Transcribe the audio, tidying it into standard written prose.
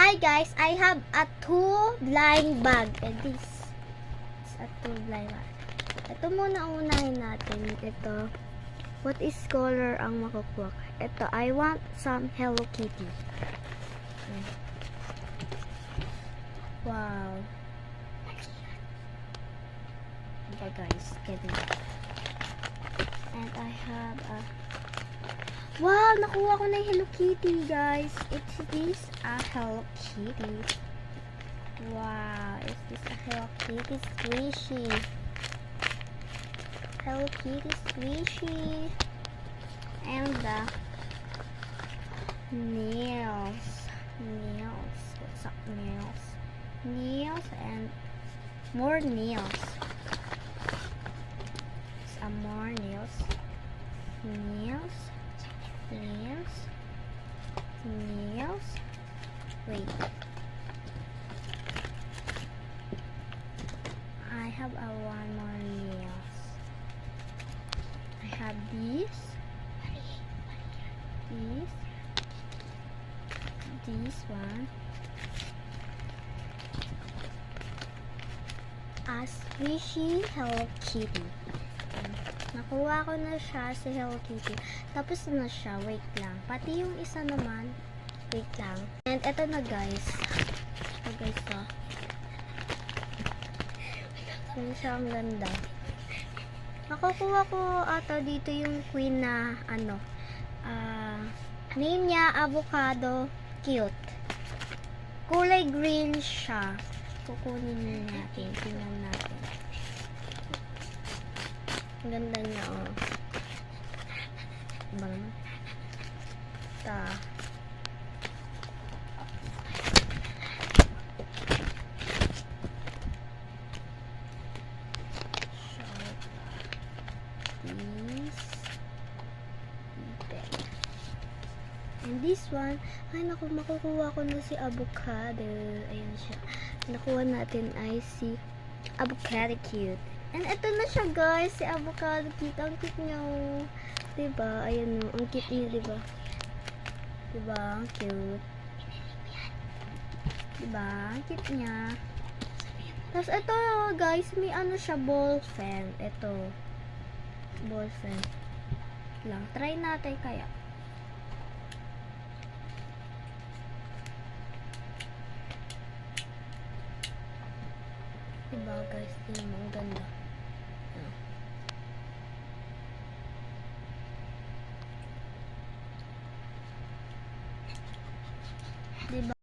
Hi guys, I have a 2 blind bag. And this is a 2 blind bag. Ito muna ang unahin natin. Ito. What is color ang makukuha? Ito, I want some Hello Kitty. Wow. Diba guys, kidding. And I have a... Wow, nakuha ko na yung Hello Kitty, guys. It's this a Hello Kitty. Wow, is this a Hello Kitty squishy? Hello Kitty squishy. And the nails. Nails. What's up, nails? Nails and more nails. Some more nails. Nails. Nails. Nails. Wait. I have a one more nails. I have these. This one. A squishy Hello Kitty. Nakuha ko na siya si Hello Kitty. Tapos na siya. Wait lang. Pati yung isa naman. Wait lang. And eto na guys. Ito guys to. Yun siya ang ganda. Nakukuha ko ata dito yung queen na ano. Name niya Avocado Cute. Kulay green siya. Kukunin natin. Tingnan natin. Ang ganda niya, oh. Diba naman? Ta. And this one, ay naku, makukuha ko na si Avocado. Ayan siya. Nakuha natin ay si Avocado Cute. And ito na siya guys, si Avocado Cute. Ang cute niya, oh. Diba? Ayan o, ang cute niya, diba? Diba? Ang cute. Diba? Ang cute niya. Tapos ito guys, may ano siya, ball pen. Ito. Ball pen. Lang. Try natin kaya. Diba guys, yun ang ganda.